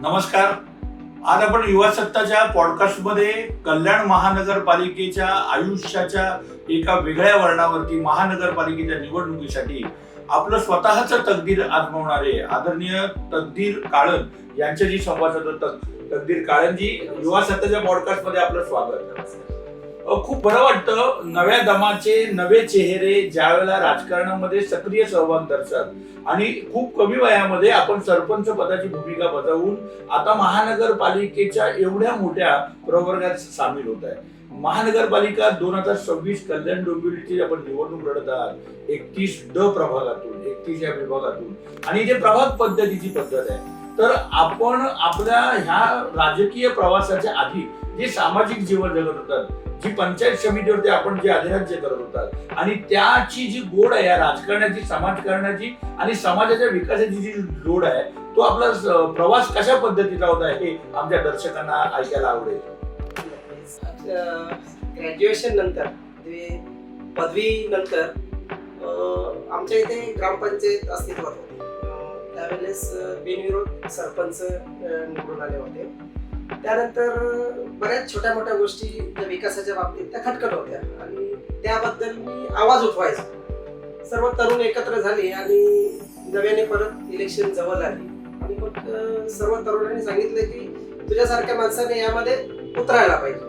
नमस्कार. आज आपण युवा सत्ताच्या पॉडकास्टमध्ये कल्याण महानगरपालिकेच्या आयुष्याच्या एका वेगळ्या वळणावरती महानगरपालिकेच्या निवडणुकीसाठी आपलं स्वतःचं तकदीर आजमावणारे आदरणीय तकदीर काळन यांच्याशी संवाद साधतो. तकदीर काळनजी, युवा सत्ताच्या पॉडकास्टमध्ये आपलं स्वागत. खूप बरं वाटतं, नव्या दमाचे नवे चेहरे ज्यावेळेला राजकारणामध्ये सक्रिय सहभाग दर्शतात आणि खूप कमी वयामध्ये आपण सरपंच पदाची भूमिका बजावून आता महानगरपालिकेच्या एवढ्या मोठ्या प्रवर्गात सामील होत आहे. महानगरपालिका 2026 कल्याण डोंबिवलीची आपण निवडणूक लढत आहात 31 प्रभागातून, 31 या विभागातून, आणि जे प्रभाग पद्धतीची पद्धत आहे. तर आपण आपल्या ह्या राजकीय प्रवासाच्या आधी जे सामाजिक जीवन जगत होतात, जी पंचायत समितीवरती आपण जे अधिराज्य करत होतात, आणि त्याची जी गोड आहे या राजकारणाची, समाजकारणाची आणि समाजाच्या विकासाची जी जोड आहे, तो आपला प्रवास कशा पद्धतीचा होता हे आमच्या दर्शकांना ऐकायला आवडेल. ग्रॅज्युएशन नंतर पदवी नंतर आमच्या इथे ग्रामपंचायत अस्तित्वात होती. त्यावेळेस बिनविरोध सरपंच निवडून आले होते. त्यानंतर बऱ्याच छोट्या मोठ्या गोष्टी ज्या विकासाच्या बाबतीत त्या खटखट होत्या आणि त्याबद्दल मी आवाज उठवायचो. सर्व तरुण एकत्र झाले आणि नव्याने परत इलेक्शन जवळ आली आणि मग सर्व तरुणांनी सांगितलं की तुझ्यासारख्या माणसाने यामध्ये उतरायला पाहिजे.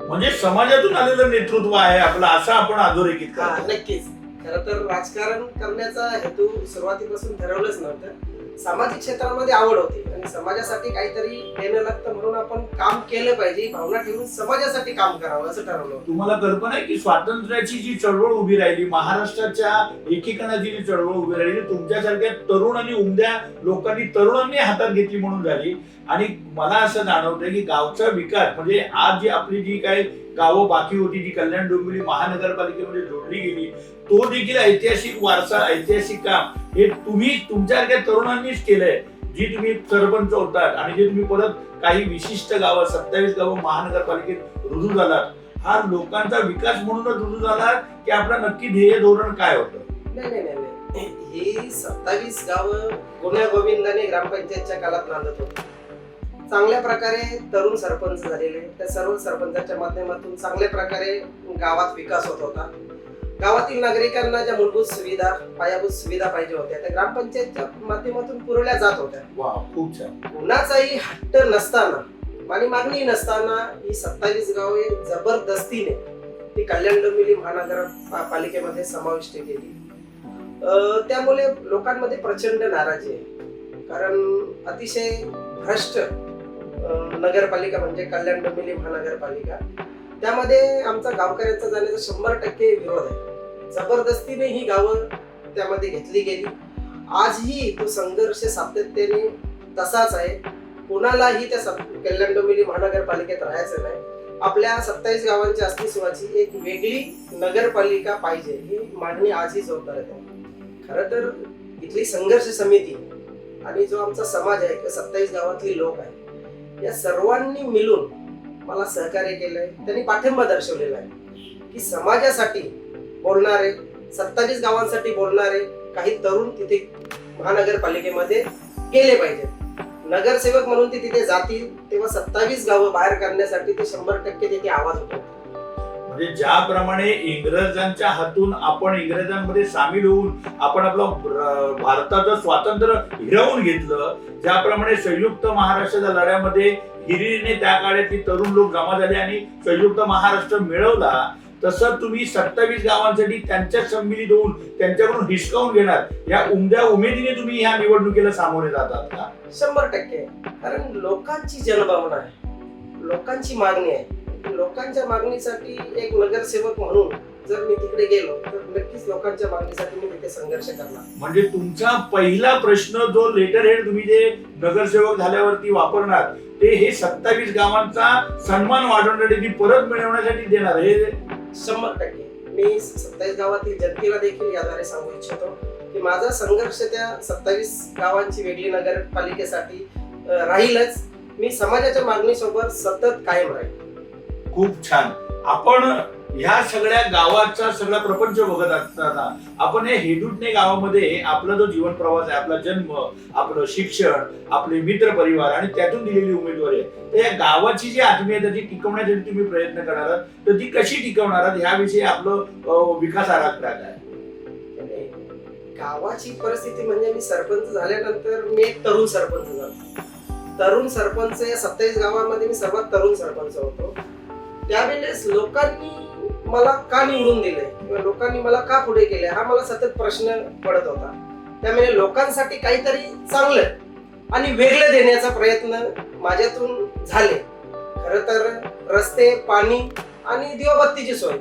म्हणजे समाजातून आलेलं नेतृत्व आहे आपलं, असं आपण अधोरेखित करतो. नक्कीच. खरं तर राजकारण करण्याचा हेतू सुरुवातीपासून ठरवलंच नव्हतं. सामाजिक क्षेत्रामध्ये आवड होती आणि समाजासाठी काहीतरी देणं लागतं म्हणून आपण काम केलं पाहिजे, भावना ठेवून समाजासाठी काम करावं असं ठरवलं. तुम्हाला कल्पना आहे की स्वातंत्र्याची जी चळवळ उभी राहिली, महाराष्ट्राच्या एकीकरणाची जी चळवळ उभी राहिली, तुमच्यासारख्या तरुण आणि उमद्या लोकांनी, तरुणांनी हातात घेतली म्हणून झाली. आणि मला असं जाणवतंय की गावचा विकास म्हणजे आज जी आपली जी काही गावं बाकी होती, जी कल्याण डोंबिवली महानगरपालिकेमध्ये जोडली गेली, तो देखील ऐतिहासिक वारसा, ऐतिहासिक काम हे तुम्ही तुमच्यासारख्या तरुणांनीच केलंय. जी तुम्ही सरपंच होतात आणि जे तुम्ही परत काही विशिष्ट गावं, 27 गावं महानगरपालिकेत रुजू झालात, हा लोकांचा विकास म्हणूनच रुजू झाला की आपलं नक्की ध्येय धोरण काय होतं? नाही, ही 27 गावं गुण्या गोविंदाने ग्रामपंचायतच्या काळात नांदत होती. चांगल्या प्रकारे तरुण सरपंच झालेले, त्या सर्व सरपंचाच्या माध्यमातून चांगल्या प्रकारे गावात विकास होत होता. गावातील नागरिकांना ज्या मूलभूत सुविधा, पायाभूत सुविधा पाहिजे होत्या त्या ग्रामपंचायतच्या माध्यमातून पुरवल्या जात होत्या. खूप छान. कुणाचाही हट्ट नसताना आणि मागणी नसताना ही 27 गावे जबरदस्तीने ती कल्याण डोंबिवली महानगरपालिकेमध्ये समाविष्ट केली. त्यामुळे लोकांमध्ये प्रचंड नाराजी आहे, कारण अतिशय भ्रष्ट नगरपालिका म्हणजे कल्याण डोंबिवली महानगरपालिका. त्यामध्ये आमचा गावकऱ्यांचा जाण्याचा 100% विरोध आहे. जबरदस्तीने ही गावं त्यामध्ये घेतली गेली. आजही तो संघर्ष सातत्याने तसाच आहे. कोणालाही त्या कल्याण डोंबिवली महानगरपालिकेत राहायचं नाही. आपल्या 27 गावांच्या अस्तित्वाची एक वेगळी नगरपालिका पाहिजे ही मागणी आजही जोरदार आहे. खरं तर इथली संघर्ष समिती आणि जो आमचा समाज आहे किंवा 27 गावातली लोक आहे, या सर्वांनी मिळून मला सहकार्य केलंय. त्यांनी पाठिंबा दर्शवलेला आहे की समाजासाठी बोलणारे, 27 गावांसाठी बोलणारे काही तरुण तिथे महानगरपालिकेमध्ये गेले पाहिजेत. नगरसेवक म्हणून ते तिथे जातील तेव्हा 27 गावं बाहेर काढण्यासाठी ते 100% तिथे आवाज होतो. म्हणजे ज्याप्रमाणे इंग्रजांच्या हातून आपण इंग्रजांमध्ये सामील होऊन आपण आपलं भारताचं स्वातंत्र्य हिरावून घेतलं, ज्याप्रमाणे संयुक्त महाराष्ट्राच्या लढ्यामध्ये हिरिरीने त्या काळातली तरुण लोक जमा झाले आणि संयुक्त महाराष्ट्र मिळवला, तसं तुम्ही 27 गावांसाठी त्यांच्यात संमिलित होऊन त्यांच्याकडून हिसकावून घेणार या उमद्या उमेदीने तुम्ही ह्या निवडणुकीला सामोरे जातात का? 100%. कारण लोकांची जनभावना आहे, लोकांची मागणी आहे. लोकांच्या मागणीसाठी एक नगरसेवक म्हणून जर मी तिकडे गेलो तर नक्कीच लोकांच्या मागणीसाठी मी तिथे संघर्ष करणार. म्हणजे तुमचा पहिला प्रश्न जो लेटर हेड तुम्ही जे नगरसेवक झाल्यावरती वापरणार ते हे 27 गावांचा सन्मान वाढवण्यासाठी, परत मिळवण्यासाठी देणार हे 100%. मी 27 गावातील जनतेला देखील याद्वारे सांगू इच्छितो की माझा संघर्ष त्या 27 गावांची वेगळी नगरपालिकेसाठी राहीलच. मी समाजाच्या मागणीसोबत सतत कायम राहील. खूप छान. आपण ह्या सगळ्या गावाचा सगळा प्रपंच बघत असताना आपण हे हेदुटणे गावामध्ये आपला जो जीवन प्रवास आहे, आपला जन्म, आपलं शिक्षण, आपले मित्र परिवार आणि त्यातून दिलेली उमेदवारी आहे, तर या गावाची जी आत्मीयता ती टिकवण्यासाठी तुम्ही प्रयत्न करणार आहात, तर ती कशी टिकवणार आहात ह्याविषयी आपलं विकास आराखडा काय? गावाची परिस्थिती म्हणजे मी सरपंच झाल्यानंतर मी एक तरुण सरपंच झालो. तरुण सरपंच या 27 गावामध्ये मी सर्वात तरुण सरपंच होतो. त्यावेळेस लोकांनी मला का निवडून दिले किंवा लोकांनी मला का पुढे केले हा मला सतत प्रश्न पडत होता. त्यामुळे लोकांसाठी काहीतरी चांगलं आणि वेगळं देण्याचा प्रयत्न माझ्यातून झाले. खरं तर रस्ते, पाणी आणि दिवाबत्तीची सोय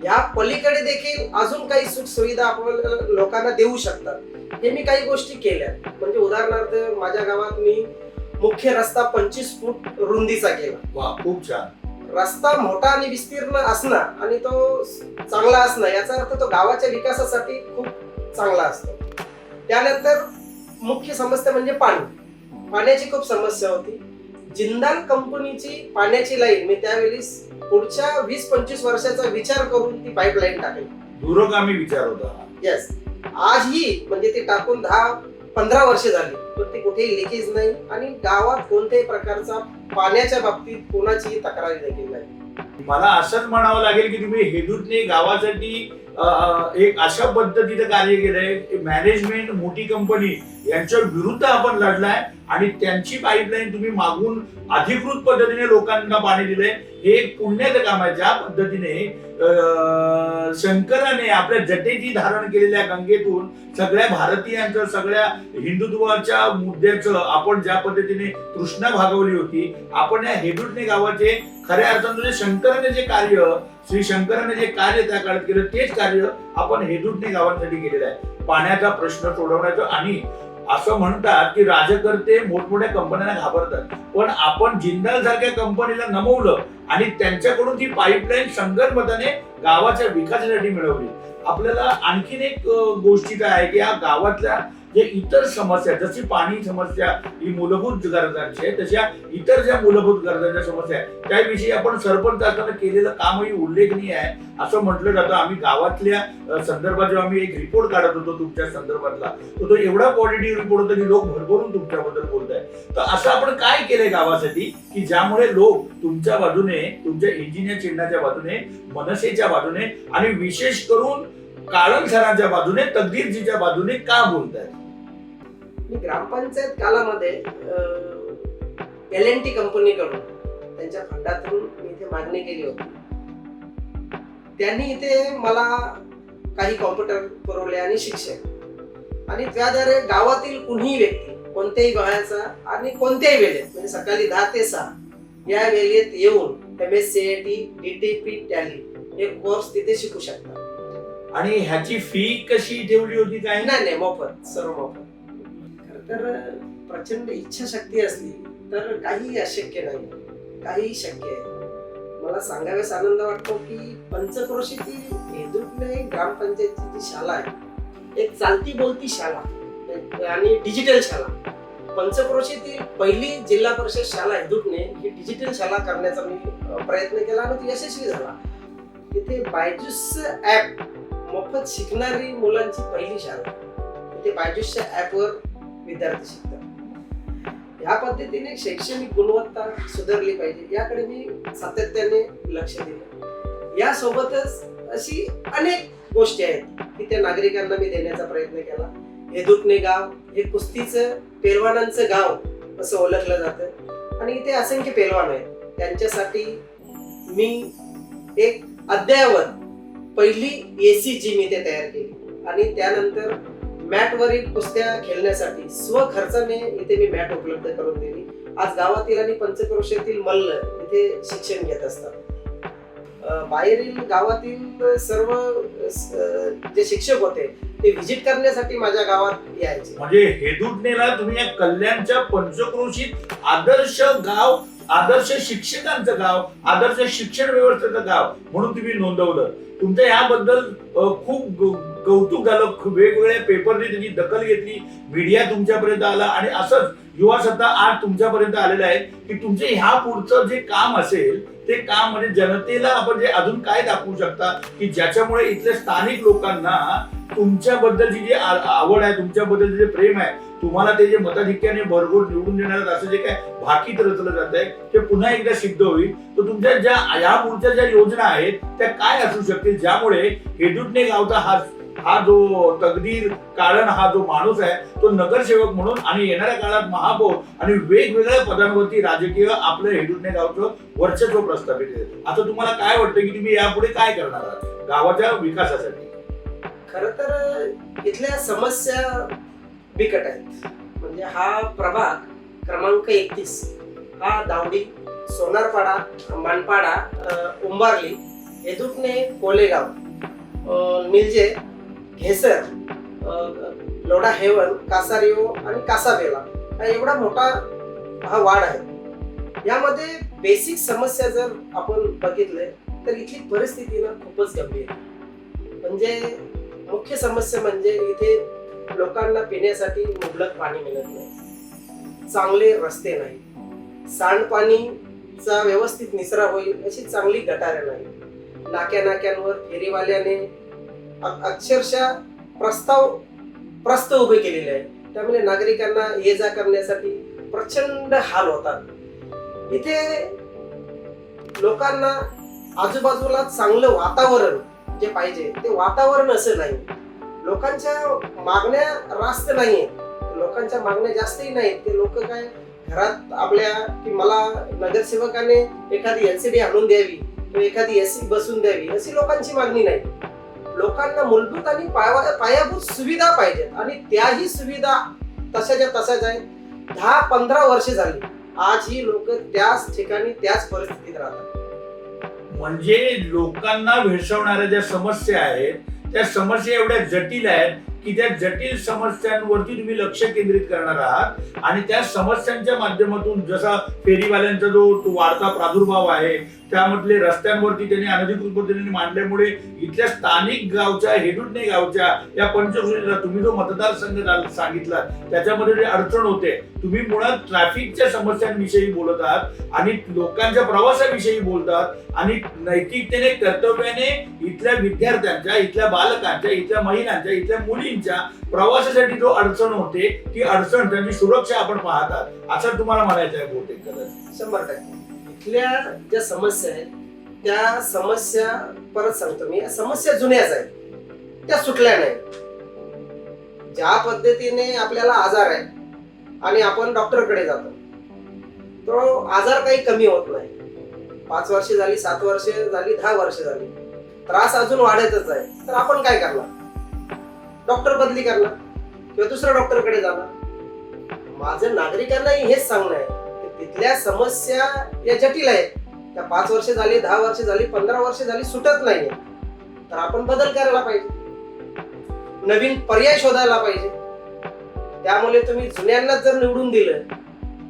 या पलीकडे देखील अजून काही सुख सुविधा आपण लोकांना देऊ शकतात हे मी काही गोष्टी केल्या. म्हणजे उदाहरणार्थ माझ्या गावात मी मुख्य रस्ता 25 फूट रुंदीचा केला. वा, खूप छान. रस्ता मोठा आणि विस्तीर्ण असणं आणि तो चांगला असणं याचा अर्थ तो गावाच्या विकासासाठी खूप चांगला असतो. त्यानंतर मुख्य समस्या म्हणजे पाणी. पाण्याची खूप समस्या होती. जिंदाल कंपनीची पाण्याची लाईन मी त्यावेळी पुढच्या 20-25 वर्षाचा विचार करून ती पाईपलाईन टाकली. दूरगामी विचार होता. येस. आजही म्हणजे ती टाकून 10-15 वर्ष झाली पण ती कुठेही लिकेज नाही आणि गावात कोणत्याही प्रकारचा पाण्याच्या बाबतीत कोणाचीही तक्रार देखील नाही. मला असंच म्हणावं लागेल की तुम्ही हेदुटणे गावासाठी एक अशा पद्धतीचं कार्य केलंय, मॅनेजमेंट, मोठी कंपनी यांच्या विरुद्ध आपण लढलाय आणि त्यांची पाईपलाईन तुम्ही मागून अधिकृत पद्धतीने लोकांना पाणी दिलंय. हे एक पुण्याचं काम आहे. ज्या पद्धतीने शंकराने आपल्या जटेची धारण केलेल्या गंगेतून सगळ्या भारतीयांचं, सगळ्या हिंदुत्वाच्या मुद्द्याचं आपण ज्या पद्धतीने तृष्णा भागवली होती, आपण या हेदुटणे गावाचे खऱ्या अर्थाने शंकराने जे कार्य, श्री शंकराने जे कार्य त्या काळात केलं तेच कार्य आपण हेदुटणे गावांसाठी केलेलं आहे. पाण्याचा प्रश्न सोडवण्याचं. आणि असं म्हणतात की राजकर्ते मोठमोठ्या कंपन्यांना घाबरतात, पण आपण जिंदाल सारख्या कंपनीला नमवलं आणि त्यांच्याकडून ती पाईपलाईन संगनमताने गावाच्या विकासासाठी मिळवली. आपल्याला आणखीन एक गोष्टी काय आहे की या गावातल्या जे इतर समस्या, जशी पाणी समस्या ही मूलभूत गरजांची आहे, तशा इतर ज्या मूलभूत गरजांच्या समस्या आहेत त्याविषयी आपण सरपंच असताना केलेलं कामही उल्लेखनीय आहे असं म्हटलं जातं. आम्ही गावातल्या संदर्भात जेव्हा आम्ही एक रिपोर्ट काढत होतो तुमच्या संदर्भातला, तो एवढा पॉझिटिव्ह रिपोर्ट होता की लोक भरभरून तुमच्याबद्दल बोलत आहेत. तर असं आपण काय केलंय गावासाठी की ज्यामुळे लोक तुमच्या बाजूने, तुमच्या इंजिनियर चिन्हाच्या बाजूने, मनसेच्या बाजूने आणि विशेष करून काळण सरांच्या बाजूने, तकदीरजीच्या बाजूने का बोलतायत? मी ग्रामपंचायत कालामध्ये L&T कंपनीकडून त्यांच्या फंडातून मी इथे मागणी केली होती. त्यांनी इथे मला काही कॉम्प्युटर पुरवले आणि शिक्षक, आणि त्याद्वारे गावातील कुणीही व्यक्ती कोणत्याही वयाचा आणि कोणत्याही वेळेत म्हणजे सकाळी 10 ते 6 या वेळेत येऊन MSCIT, DTP, टॅली हे कोर्स तिथे शिकू शकतात. आणि ह्याची फी कशी ठेवली होती? काय नाही, मोफत, सर्व मोफत. तर प्रचंड इच्छाशक्ती असली तर काही अशक्य नाही, काही शक्य आहे. मला सांगाव्यास आनंद वाटतो की पंचक्रोशीतील हेदुटणे ग्रामपंचायतची जी शाळा आहे, एक चालती बोलती शाळा आणि डिजिटल शाळा. पंचक्रोशीतील पहिली जिल्हा परिषद शाळा हेदुटणे ही डिजिटल शाळा करण्याचा मी प्रयत्न केला आणि ती यशस्वी झाला. तिथे बायजूस ऍप मोफत शिकणारी मुलांची पहिली शाळा. तिथे बायजूसच्या ऍपवर विद्यार्थी शिकतात. या पद्धतीने शैक्षणिक गुणवत्ता सुधारली पाहिजे याकडे मी सातत्याने लक्ष दिलं. यासोबतच अशी अनेक गोष्टी आहेत की त्या नागरिकांना मी देण्याचा प्रयत्न केला. हेदुटणे गाव हे कुस्तीचं, पेलवानांचं गाव असं ओळखलं जातं आणि इथे असंख्य पेलवान आहेत. त्यांच्यासाठी मी एक अद्ययावत पहिली AC जिम इथे तयार केली आणि त्यानंतर मॅटवरील कुस्त्या खेळण्यासाठी स्वखर्चाने इथे मी मॅट उपलब्ध करून दिली. आज गावातील आणि पंचक्रोशीतील मल्ल इथे शिक्षण घेत असतात. बाहेरील गावातील सर्व जे शिक्षक होते ते व्हिजिट करण्यासाठी माझ्या गावात यायचे. म्हणजे हेदुटणेला तुम्ही या कल्याणच्या पंचक्रोशीत आदर्श गाव, आदर्श शिक्षकांचं गाव, आदर्श शिक्षण व्यवस्थेचं गाव म्हणून तुम्ही नोंदवलं. तुमच्या याबद्दल खूप कौतुक झालं. वेगवेगळ्या पेपरने त्याची दखल घेतली, मीडिया तुमच्यापर्यंत आला आणि असंच युवा सत्ता आज तुमच्यापर्यंत आलेला आहे की तुमचे ह्या पुढचं जे काम असेल ते काम म्हणजे जनतेला आपण जे अजून काय दाखवू शकता की ज्याच्यामुळे इथल्या स्थानिक लोकांना तुमच्याबद्दलची जी आवड आहे, तुमच्याबद्दलचे जे प्रेम आहे, तुम्हाला ते जे मताधिक्याने भरघोस निवडून देणार असं जे काय भाकीत रचलं जात आहे ते पुन्हा एकदा सिद्ध होईल. तर तुमच्या ज्या या पुढच्या ज्या योजना आहेत त्या काय असू शकतील ज्यामुळे हेदुटणे गावचा हा जो तकदीर काढण हा जो माणूस आहे तो नगरसेवक म्हणून आणि येणाऱ्या काळात महापौर आणि वेगवेगळ्या पदांवरती राजकीय आपलं हेदुटणे गावचं वर्चस्व प्रस्थापित आहे. आता तुम्हाला काय वाटतं की तुम्ही यापुढे काय करणार आहात गावाच्या विकासासाठी? खर तर इथल्या समस्या बिकट आहेत. म्हणजे हा प्रभाग क्रमांक 31 हा दावडी, सोनारपाडा, मानपाडा, उंबारली, हेदुटणे, कोलेगाव, निलजे, घेसर, लोढा हेवन, कासारियो आणि कासाबेला हा एवढा मोठा हा वार्ड आहे. यामध्ये बेसिक समस्या जर आपण बघितले तर इथली परिस्थिती ना खूपच गंभीर आहे. म्हणजे मुख्य समस्या म्हणजे इथे लोकांना पिण्यासाठी मुबलक पाणी मिळत नाही, चांगले रस्ते नाही, सांडपाणीचा व्यवस्थित निचरा होईल अशी चांगली गटारे नाही, नाक्यांवर फेरीवाल्याने अक्षरशः प्रस्थ उभे केलेले आहे. त्यामुळे नागरिकांना ये जा करण्यासाठी प्रचंड हाल होतात. इथे लोकांना आजूबाजूला चांगलं वातावरण जे पाहिजे ते वातावरण असं नाही. लोकांच्या मागण्या रास्त नाहीये, लोकांच्या मागण्या जास्तही नाहीत. ते लोक काय घरात आपल्या की मला नगरसेवकाने एखादी LCD आणून द्यावी किंवा एखादी AC बसून द्यावी अशी लोकांची मागणी नाही. लोकांना मूलभूत आणि पायाभूत सुविधा पाहिजेत आणि त्याही सुविधा तशाच्या तशाच आहेत. 10-15 वर्ष झाली आजही लोक त्याच ठिकाणी त्याच परिस्थितीत राहतात. म्हणजे लोकांना भेडसावणाऱ्या ज्या समस्या आहेत त्या समस्या एवढ्या जटिल आहेत की त्या जटिल समस्यांवरती तुम्ही लक्ष केंद्रित करणार आहात आणि त्या समस्यांच्या माध्यमातून जसा फेरीवाल्यांचा जो वाढता प्रादुर्भाव आहे त्यामधले रस्त्यांवरती त्यांनी अनधिकृत पद्धतीने मांडल्यामुळे इथल्या स्थानिक गावच्या हेदुटणे गावच्या या पंचक्रोशीला तुम्ही जो मतदारसंघ सांगितला त्याच्यामध्ये जे अडचण होते तुम्ही मुळात ट्रॅफिकच्या समस्यांविषयी बोलत आहात आणि लोकांच्या प्रवासाविषयी बोलतात आणि नैतिकतेने कर्तव्याने इथल्या विद्यार्थ्यांच्या, इथल्या बालकांच्या, इथल्या महिलांच्या, इथल्या मुलींच्या प्रवासासाठी जो अडचण होते ती अडचण त्यांची सुरक्षा आपण पाहत आहात असं तुम्हाला म्हणायचं आहे बहुतेक कदाचित. 100% इथल्या ज्या समस्या आहेत त्या समस्या परत सांगतो मी, समस्या जुन्याच आहेत, त्या सुटल्या नाही. ज्या पद्धतीने आपल्याला आजार आहे आणि आपण डॉक्टरकडे जातो तो आजार काही कमी होत नाही. 5 वर्ष झाली, 7 वर्ष झाली, 10 वर्ष झाली, त्रास अजून वाढतच आहे. तर आपण काय करणार? डॉक्टर बदली करणार किंवा दुसऱ्या डॉक्टरकडे जाणार. माझं नागरिकांनाही हेच सांगणं आहे की तिथल्या समस्या या जटिल आहेत. त्या 5 वर्ष झाली, 10 वर्ष झाली, 15 वर्ष झाली सुटत नाहीये. तर आपण बदल करायला पाहिजे, नवीन पर्याय शोधायला पाहिजे. त्यामुळे तुम्ही जुन्यांना जर निवडून दिलं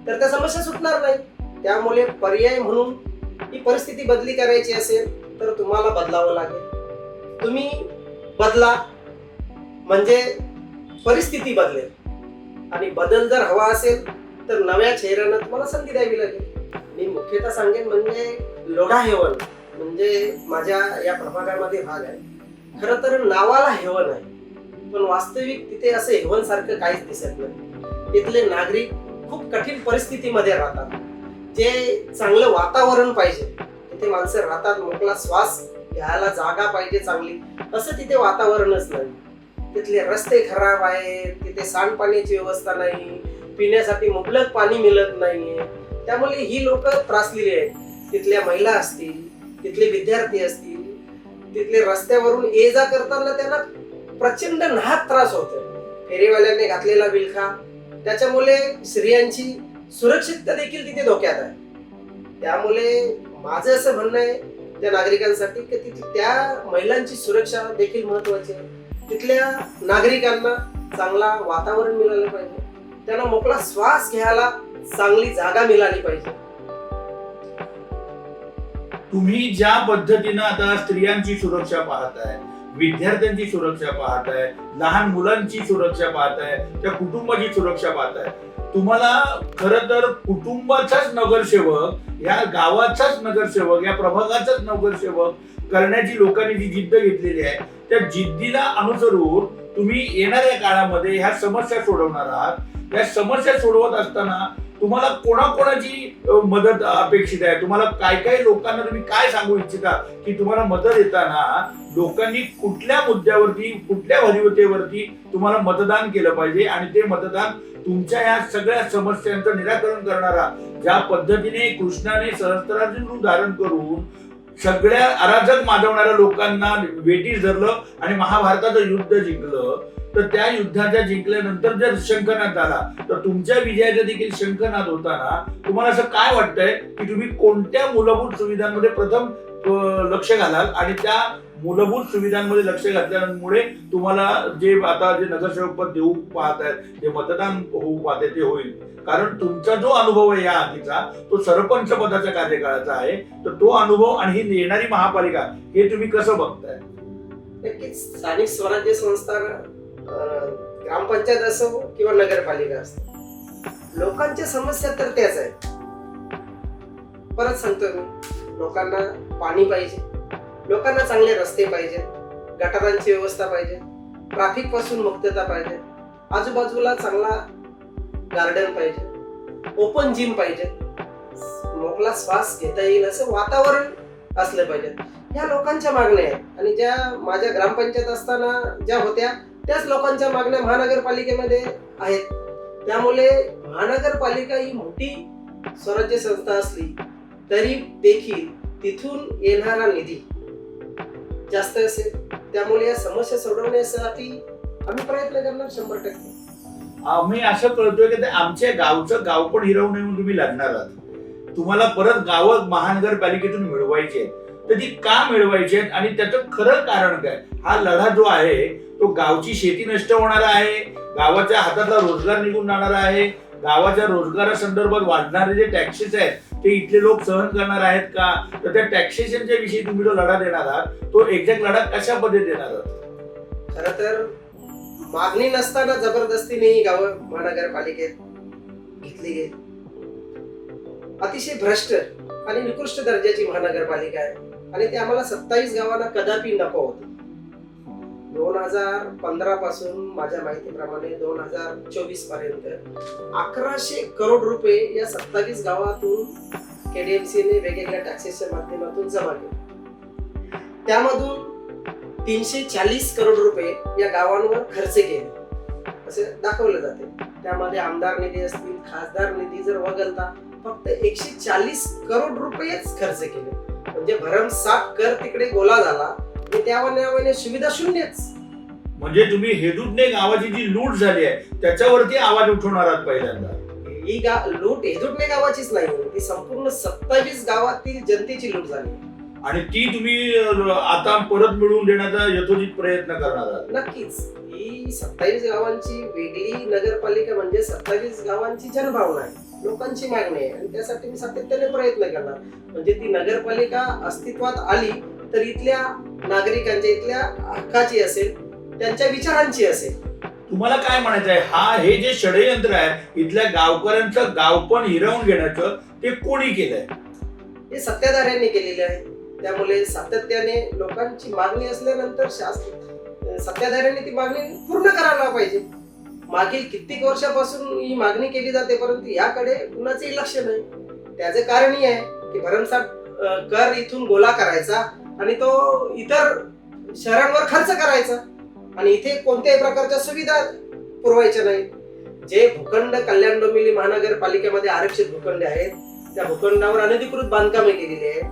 तर त्या समस्या सुटणार नाही. त्यामुळे पर्याय म्हणून ही परिस्थिती बदली करायची असेल तर तुम्हाला बदलावं लागेल. तुम्ही बदला म्हणजे परिस्थिती बदलेल आणि बदल जर हवा असेल तर नव्या चेहऱ्यांना तुम्हाला संधी द्यावी लागेल. मी मुख्यतः सांगेन म्हणजे लोढा हेवन म्हणजे माझ्या या प्रभागामध्ये भाग आहे. खरं तर नावाला हेवन आहे पण वास्तविक तिथे असं हेवन सारखं काहीच दिसत नाही. इथले नागरिक खूप कठीण परिस्थितीमध्ये राहतात. जे चांगलं वातावरण पाहिजे तिथे माणसं राहतात, मोकळा श्वास घ्यायला जागा पाहिजे चांगली, असं तिथे वातावरणच नाही. तिथले रस्ते खराब आहेत, तिथे सांडपाण्याची व्यवस्था नाही, पिण्यासाठी मुबलक पाणी मिळत नाहीये. त्यामुळे ही लोक त्रासलेली आहेत. तिथल्या महिला असतील, तिथले विद्यार्थी असतील, तिथले रस्त्यावरून ये जा करताना त्यांना प्रचंड नाहक त्रास होतो. फेरीवाल्यांनी घातलेला विलखा त्याच्यामुळे स्त्रियांची सुरक्षितता देखील तिथे धोक्यात आहे. त्यामुळे माझं असं म्हणणं आहे त्या नागरिकांसाठी की तिथे त्या महिलांची सुरक्षा देखील महत्वाची आहे. तिथल्या नागरिकांना चांगला वातावरण मिळालं पाहिजे, त्यांना मोकळा श्वास घ्यायला चांगली जागा मिळाली पाहिजे. तुम्ही ज्या पद्धतीनं आता स्त्रियांची सुरक्षा पाहताय, विद्यार्थ्यांची सुरक्षा पाहताय, लहान मुलांची सुरक्षा पाहताय, त्या कुटुंबाची सुरक्षा पाहताय, तुम्हाला खरं तर कुटुंबाचाच नगरसेवक, या गावाचाच नगरसेवक, या प्रभागाचाच नगरसेवक करण्याची लोकांनी जी जिद्द घेतलेली आहे, त्या जिद्दीला अनुसरून तुम्ही येणाऱ्या काळामध्ये ह्या समस्या सोडवणार आहात. या समस्या सोडवत असताना तुम्हाला कोणाकोणाची मदत अपेक्षित आहे? तुम्हाला काय काय लोकांना तुम्ही काय सांगू इच्छिता की तुम्हाला मदत देताना लोकांनी कुठल्या मुद्द्यावरती, कुठल्या भरीवतेवरती तुम्हाला मतदान केलं पाहिजे आणि ते मतदान तुमच्या या सगळ्या समस्यांचं निराकरण करणारा, ज्या पद्धतीने कृष्णाने सहस्त्रार्जुन रूप धारण करून सगळ्या अराजक माजवणाऱ्या लोकांना वेठीस धरलं आणि महाभारताचं युद्ध जिंकलं, तर त्या युद्धाच्या जिंकल्यानंतर जर शंखनाद झाला तर तुमच्या विजयाचा देखील शंखनाद होताना तुम्हाला असं काय वाटतंय की तुम्ही कोणत्या मूलभूत सुविधांमध्ये प्रथम लक्ष घालाल आणि त्या मूलभूत सुविधांमध्ये लक्ष घातल्यामुळे तुम्हाला जे आता जे नगरसेवक पद देऊ पाहत आहेत, जे मतदान होऊ पाहत आहे ते होईल. कारण तुमचा जो अनुभव आहे या आधीचा, तो सरपंच पदाच्या कार्यकाळाचा आहे. तर तो अनुभव आणि ही येणारी महापालिका हे तुम्ही कसं बघताय? नक्कीच स्थानिक स्वराज्य संस्था, ग्रामपंचायत असो किंवा नगरपालिका असो, लोकांच्या समस्या तर त्याच आहेत. परत सांगतो मी, लोकांना पाणी पाहिजे, लोकांना चांगले रस्ते पाहिजे, गटारांची व्यवस्था पाहिजे, ट्रॅफिक पासून मुक्तता पाहिजे, आजूबाजूला चांगला गार्डन पाहिजे, ओपन जिम पाहिजे, मोकळा श्वास घेता येईल असं वातावरण असलं पाहिजे. ह्या लोकांच्या मागण्या आहेत आणि ज्या माझ्या ग्रामपंचायत असताना ज्या होत्या त्याच लोकांच्या मागण्या महानगरपालिकेमध्ये आहेत. त्यामुळे महानगरपालिका ही मोठी स्वराज्य संस्था असली तरी देखील तिथून येणारा निधी जास्त असेल. त्यामुळे या समस्या सोडवण्यासाठी आम्ही प्रयत्न करणार 100%. आम्ही असं कळतोय की आमच्या गावचं गाव पण हिरवू नये म्हणून तुम्ही लढणार आहात. तुम्हाला परत गावं महानगरपालिकेतून मिळवायची आहेत. तर ती का मिळवायची आहेत आणि त्याचं खरं कारण काय? हा लढा जो आहे तो गावची शेती नष्ट होणार आहे, गावाच्या हातातला रोजगार निघून जाणार आहे, गावाच्या रोजगारासंदर्भात वाढणारे जे टॅक्सेस आहेत ते इथले लोक सहन करणार आहेत का? तर त्या टॅक्सेशनच्या विषयी तुम्ही जो लढा देणार आहात तो एक्झॅक्ट लढा कशा पद्धतीने देणार आहात? खरं तर मागणी नसताना जबरदस्तीने ही गावं महानगरपालिकेत घेतली गेली. अतिशय भ्रष्ट आणि निकृष्ट दर्जाची महानगरपालिका आहे आणि ते आम्हाला 27 गावांना कदापि नको होते. 2015 पासून माझ्या माहितीप्रमाणे 2024 पर्यंत 1100 करोड रुपये या 27 गावातून केडीएमसीने वेगवेगळ्या टॅक्सेसच्या माध्यमातून जमा केले. त्यामधून 340 करोड रुपये या गावांवर खर्च केले असे दाखवले जाते. त्यामध्ये आमदार निधी असतील, खासदार निधी जर वगळता फक्त 140 करोड रुपयेच खर्च केले. म्हणजे भरमसाठ कर तिकडे गोळा झाला आणि त्यावर सुविधा शून्यच. म्हणजे तुम्ही हेदूतने गावाची जी लूट झाली आहे त्याच्यावरती आवाज उठवणार आहात पहिल्यांदा. ही लूट हेदूटणे गावाचीच नाही, ती संपूर्ण 27 गावातील जनतेची लूट झाली आणि ती तुम्ही आता परत मिळवून देण्याचा यथोचित प्रयत्न करणार आहात. नक्कीच. ही 27 गावांची वेगळी नगरपालिका म्हणजे 27 गावांची जनभावना आहे, लोकांची मागणी आहे आणि त्यासाठी मी सातत्याने प्रयत्न करणार. म्हणजे ती नगरपालिका अस्तित्वात आली तर इथल्या नागरिकांच्या, इथल्या हक्काची असेल, त्यांच्या विचारांची असेल. तुम्हाला काय म्हणायचं आहे? हे जे षडयंत्र आहे इथल्या गावकऱ्यांचं गाव पण हिरावून घेण्याचं, ते कोणी केलंय? हे सत्ताधाऱ्यांनी केलेले आहे. त्यामुळे सातत्याने लोकांची मागणी असल्यानंतर सत्ताधाऱ्यांनी ती मागणी पूर्ण करायला पाहिजे. मागील कित्येक वर्षापासून ही मागणी केली जाते परंतु याकडे कुणाचंही लक्ष नाही. त्याचं कारणही आहे की भरमसाठ कर इथून गोळा करायचा आणि तो इतर शहरांवर खर्च करायचा आणि इथे कोणत्याही प्रकारच्या सुविधा पुरवायच्या नाही. जे भूखंड कल्याण डोंबिवली महानगरपालिकेमध्ये आरक्षित भूखंड आहेत त्या भूखंडावर अनधिकृत बांधकामे केलेली आहेत.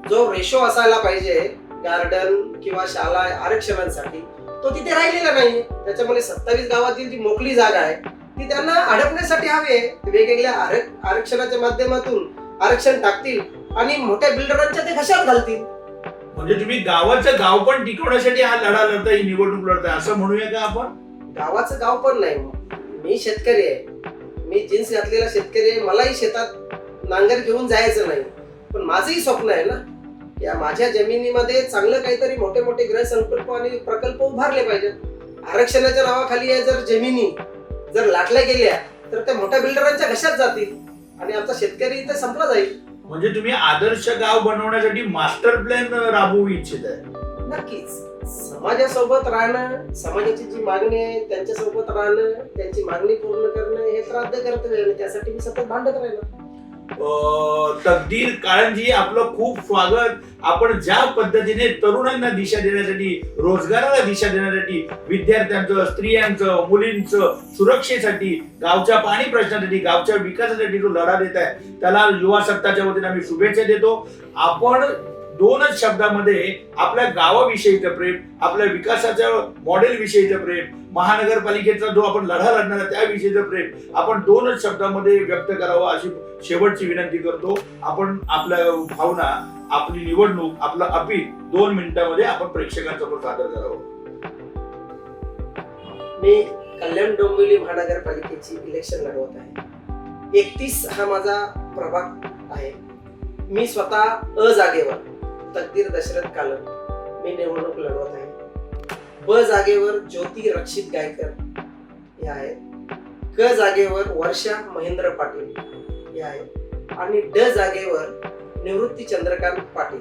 जो रेशो असायला पाहिजे गार्डन किंवा शाळा आरक्षणांसाठी तो तिथे राहिलेला नाही. त्याच्यामुळे 27 गावातील जी मोकळी जागा आहे ती त्यांना अडकण्यासाठी हवी आहे. वेगवेगळ्या आरक्षणाच्या माध्यमातून आरक्षण टाकतील आणि मोठ्या बिल्डरांच्या ते घशात घालतील. म्हणजे तुम्ही गावाचं गाव पण टिकवण्यासाठी हा लढा लढताय, ही निवडणूक लढताय असं म्हणूया का आपण? गावाचं गाव पण नाही. मी शेतकरी आहे, मी जीन्स घातलेला शेतकरी आहे. मलाही शेतात नांगर घेऊन जायचं नाही, पण माझंही स्वप्न आहे ना या माझ्या जमिनीमध्ये चांगलं काहीतरी मोठे मोठे गृहसंकल्प आणि प्रकल्प उभारले पाहिजेत. आरक्षणाच्या नावाखाली जर जमिनी जर लाटल्या गेल्या तर त्या मोठ्या बिल्डरांच्या घशात जातील आणि आमचा शेतकरी इथे संपला जाईल. म्हणजे तुम्ही आदर्श गाव बनवण्यासाठी मास्टर प्लॅन राबवू इच्छित आहे. नक्कीच समाजासोबत राहणं, समाजाची जी मागणी आहे त्यांच्यासोबत राहणं, त्यांची मागणी पूर्ण करणं हे श्राद्ध कर्तव्य आहे आणि त्यासाठी मी सतत भांडत राहिलो. तकदीर काळंजी, आपलं खूप स्वागत. आपण ज्या पद्धतीने तरुणांना दिशा देण्यासाठी, रोजगाराला दिशा देण्यासाठी, विद्यार्थ्यांचं, स्त्रियांचं, मुलींचं सुरक्षेसाठी, गावच्या पाणी प्रश्नासाठी, गावच्या विकासासाठी जो लढा देत आहे त्याला युवा सत्ताच्या वतीने आम्ही शुभेच्छा देतो. आपण दोनच शब्दामध्ये आपल्या गावाविषयीचं प्रेम, आपल्या विकासाच्या मॉडेल विषयीचं प्रेम, महानगरपालिकेचा जो आपण लढा लढणार आहे त्याविषयीचं प्रेम आपण दोनच शब्दामध्ये व्यक्त करावं अशी शेवटची विनंती करतो. आपण आपल्या भावना, आपली निवडणूक, आपलं अपील 2 मिनिटांमध्ये आपण प्रेक्षकांसमोर सादर करावं. मी कल्याण डोंबिवली महानगरपालिकेची इलेक्शन लढवत आहे. 31 हा माझा प्रभाग आहे. मी स्वतः अ जागेवर तकदीर दशरथ कालम मी निवडणूक लढवत आहे. ब जागेवर ज्योती रक्षित गायकर हे आहेत. क जागेवर वर्षा महेंद्र पाटील हे आहेत आणि ड जागेवर निवृत्ती चंद्रकांत पाटील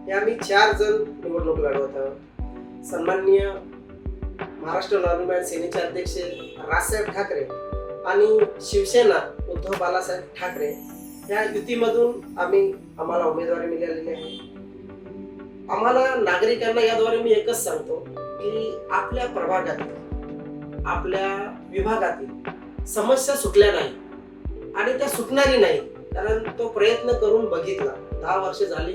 हे आम्ही 4 जण निवडणूक लढवत आहोत. सन्माननीय महाराष्ट्र नवनिर्माण सेनेचे अध्यक्ष राजसाहेब ठाकरे आणि शिवसेना उद्धव बाळासाहेब ठाकरे या युतीमधून आम्हाला उमेदवारी मिळालेली आहे. आम्हाला नागरिकांना याद्वारे मी एकच सांगतो की आपल्या प्रभागातील, आपल्या विभागातील समस्या सुटल्या नाही आणि त्या सुटणारी नाही, कारण तो प्रयत्न करून बघितला. 10 वर्ष झाली,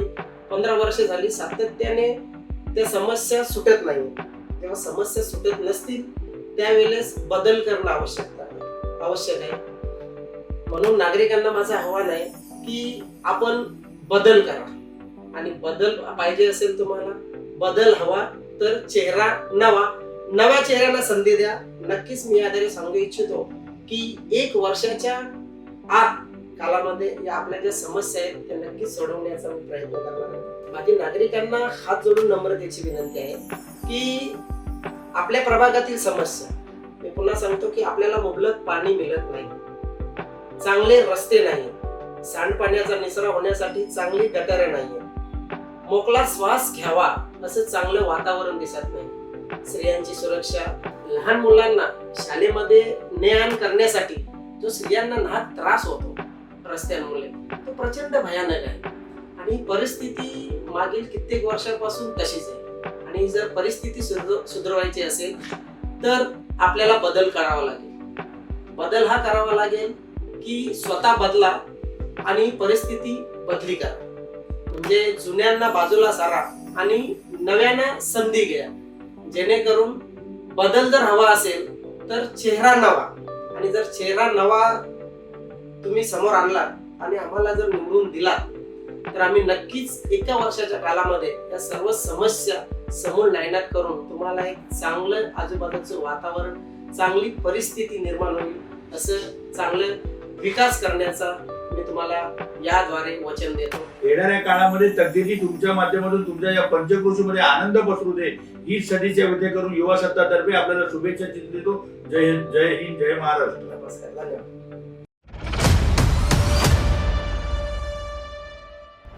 15 वर्ष झाली, सातत्याने त्या समस्या सुटत नाही. जेव्हा समस्या सुटत नसतील त्यावेळेस बदल करणं आवश्यक आहे. म्हणून नागरिकांना माझं आव्हान आहे की आपण बदल करा आणि बदल पाहिजे असेल तुम्हाला, बदल हवा तर चेहरा नव्या चेहऱ्यांना संधी द्या. नक्कीच मी याद्वारे सांगू इच्छितो की 1 वर्षाच्या आत कालामध्ये या आपल्या ज्या समस्या आहेत त्या नक्कीच सोडवण्याचा मी प्रयत्न करणार आहे. माझी नागरिकांना हात जोडून नम्रतेची विनंती आहे की आपल्या प्रभागातील समस्या, मी पुन्हा सांगतो की आपल्याला मुबलक पाणी मिळत नाही, चांगले रस्ते नाही, सांडपाण्याचा निचरा होण्यासाठी चांगली गटारे नाहीये, मोकळा श्वास घ्यावा असं चांगलं वातावरण दिसत नाही, स्त्रियांची सुरक्षा, लहान मुलांना शाळेमध्ये ने-आण करण्यासाठी जो स्त्रियांना नाहक त्रास होतो रस्त्यांमुळे तो प्रचंड भयानक आहे आणि परिस्थिती मागील कित्येक वर्षापासून तशीच आहे. आणि जर परिस्थिती सुधारायची असेल तर आपल्याला बदल करावा लागेल. बदल हा करावा लागेल की स्वतः बदला आणि परिस्थिती बदली करा. म्हणजे जुन्यांना बाजूला सारा आणि नव्याना संधी घ्या, जेणेकरून बदल जर हवा असेल तर चेहरा नवा, आणि जर चेहरा नवा तुम्ही समोर आणला आणि आम्हाला जर निवडून दिला तर आम्ही नक्कीच 1 वर्षाच्या कालामध्ये या सर्व समस्या समूळ नायनाट करून तुम्हाला एक चांगलं आजूबाजूचं वातावरण, चांगली परिस्थिती निर्माण होईल असं चांगलं विकास करण्याचा मी तुम्हाला याद्वारे वचन देतो. येणाऱ्या काळामध्ये तकदीरी तुमच्या माध्यमातून तुमच्या या पंचक्रोशीमध्ये आनंद पसरू दे ही सदिच्छा व्यक्त करून युवा सत्तातर्फे आपल्याला शुभेच्छा देतो. जय हिंद, जय महाराष्ट्र. नमस्कार, धन्यवाद.